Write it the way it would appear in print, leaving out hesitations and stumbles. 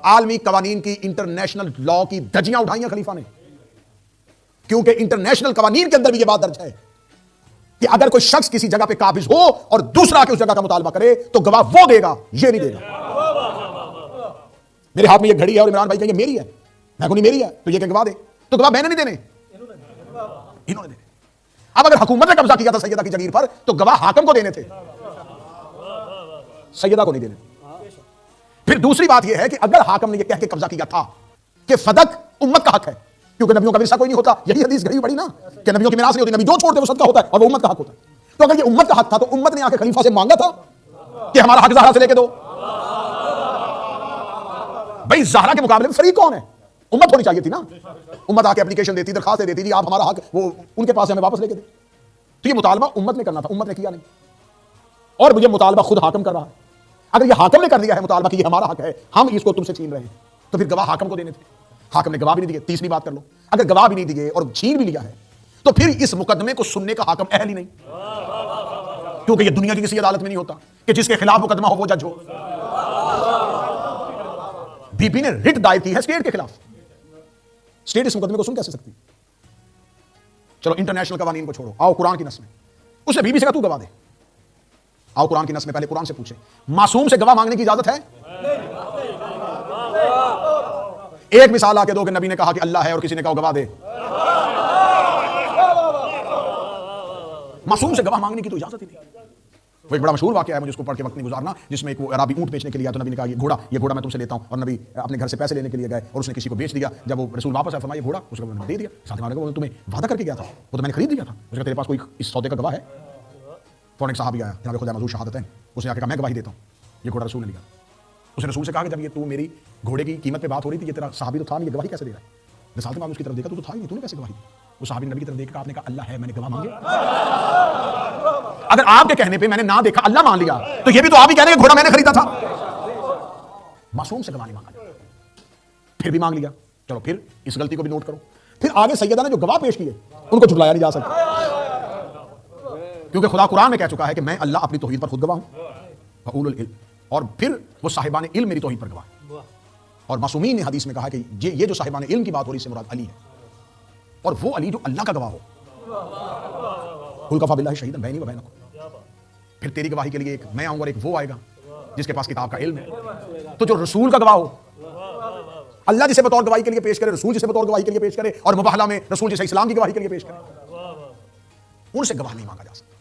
عالمی قوانین کی انٹرنیشنل لا کی دھجیاں اٹھائیں خلیفہ نے، کیونکہ انٹرنیشنل قوانین کے اندر بھی یہ بات درج ہے کہ اگر کوئی شخص کسی جگہ پہ قابض ہو اور دوسرا آ کے اس جگہ کا مطالبہ کرے تو گواہ وہ دے گا، یہ نہیں دے گا۔ میرے ہاتھ میں یہ گھڑی ہے اور عمران بھائی کہیں گے میری ہے، میں کو نہیں میری ہے، تو یہ کہ گواہ دے، تو گواہ میں نے نہیں دینے، انہوں نے دینے۔ اب اگر حکومت نے قبضہ کیا تھا سیدہ کی جگیر پر تو گواہ حاکم کو دینے تھے، سیدہ کو نہیں دینے۔ پھر دوسری بات یہ ہے کہ اگر حاکم نے یہ کہہ کے قبضہ کیا تھا کہ فدق امت کا حق ہے، کیونکہ نبیوں کا ورثہ کوئی نہیں ہوتا، یہی حدیث گھڑی پڑی نا کہ نبیوں کی میراث نہیں ہوتی، نبی جو چھوڑتے وہ صدقہ ہوتا ہے اور وہ امت کا حق ہوتا ہے۔ تو اگر یہ امت کا حق تھا تو امت نے آ کے خلیفہ سے مانگا تھا کہ ہمارا حق زہرا سے لے کے دو۔ بھائی زہرا کے مقابلے میں فریق کون ہے؟ امت ہونی چاہیے تھی نا، امت آ کے اپلیکیشن دیتی، درخواست دیتی جی آپ ہمارا حق وہ ان کے پاس ہمیں واپس لے کے دیں۔ تو یہ مطالبہ امت نے کرنا تھا، امت نے کیا نہیں، اور مجھے مطالبہ خود حاکم کر رہا ہے۔ اگر یہ حاکم نے کر دیا ہے مطالبہ کہ یہ ہمارا حق ہے، ہم اس کو تم سے چھین رہے ہیں، تو پھر گواہ حاکم کو دینے تھے، حاکم نے گواہ بھی نہیں دیے۔ تیسری بات کر لو، اگر گواہ بھی نہیں دیے اور چھین بھی لیا ہے تو پھر اس مقدمے کو سننے کا حاکم اہل ہی نہیں، کیونکہ یہ دنیا کی کسی عدالت میں نہیں ہوتا کہ جس کے خلاف مقدمہ ہو وہ جج ہو۔ بی بی نے رٹ دائر کی ہے اسٹیٹ کے خلاف، اسٹیٹ اس مقدمے کو سن کیسے سکتی؟ چلو انٹرنیشنل قوانین کو چھوڑو، آؤ قرآن کی نص میں، اس نے بی بی سے کہا تو گواہ دے۔ آؤ قرآن کی نص میں پہلے قرآن سے پوچھیں معصوم سے گواہ مانگنے کی اجازت ہے؟ ایک مثال آ کے دو کہ نبی نے کہا کہ اللہ ہے اور کسی نے کہا گواہ دے۔ معصوم سے گواہ مانگنے کی تو اجازت ہی نہیں۔ وہ ایک بڑا مشہور واقعہ ہے، مجھے اس کو پڑھ کے وقت نہیں گزارنا، جس میں ایک وہ عرابی اونٹ بیچنے کے لیے آیا تو نبی نے کہا یہ گھوڑا میں تم سے لیتا ہوں، اور نبی اپنے گھر سے پیسے لینے کے لیے گئے اور اس نے کسی کو بیچ دیا۔ جب وہ رسول واپس آیا فرمایا یہ گھوڑا، اس کو دے دیا۔ ساتھ میں وہ تمہیں وعدہ کر کے گیا تھا، وہ تو میں نے خرید لیا تھا، اس نے تیرے پاس کوئی اس سودے کا گواہ ہے؟ فوراً ایک صحابی آیا جناب خدا موضوع شہادت ہے، اس نے آ کے کہا میں گواہی دیتا ہوں، یہ گھوڑا رسول نے لیا۔ اس نے رسول سے کہا کہ جب یہ تو میری گھوڑے کی قیمت پہ بات ہو رہی تھی، یہ تیرا صحابی تو تھا نہیں، یہ گواہی کیسے دے رہا ہے؟ رسالت میں اس کی طرف دیکھا تو تھا ہی نہیں، تو نے کیسے گواہی دی؟ وہ صحابی نے نبی کی طرف دیکھا، آپ نے کہا اللہ ہے، میں نے گواہ مانگے۔ اگر آپ کے کہنے پہ میں نے نہ دیکھا اللہ مان لیا تو یہ بھی تو آپ ہی کہہ رہے ہیں کہ گھوڑا میں نے خریدا تھا۔ معصوم سے گواہ نہیں مانگا، پھر بھی مانگ لیا۔ چلو پھر اس غلطی کو بھی نوٹ کرو۔ پھر آگے سیدہ نے جو گواہ پیش کیے ان کو جھٹلایا نہیں جا سکتا، کیونکہ خدا قرآن میں کہہ چکا ہے کہ میں اللہ اپنی توحید پر خود گواہ ہوں، فاولو العلم، اور پھر وہ صاحبان علم میری توحید پر گواہ۔ اور معصومین نے حدیث میں کہا کہ یہ جو صاحبان علم کی بات ہو رہی ہے اس سے مراد علی ہے، اور وہ علی جو اللہ کا گواہ ہو۔ قل کفی باللہ شہیدا بینی و بینکم، پھر تیری گواہی کے لیے ایک میں آؤں گا اور ایک وہ آئے گا جس کے پاس کتاب کا علم ہے۔ تو جو رسول کا گواہ ہو، اللہ جسے بطور گواہی کے لیے پیش کرے، رسول جسے بطور گواہی کے لیے پیش کرے، اور مباہلہ میں رسول جسے اسلام کی گواہی کے لیے پیش کرے، ان سے گواہ نہیں مانگا جا سکتا۔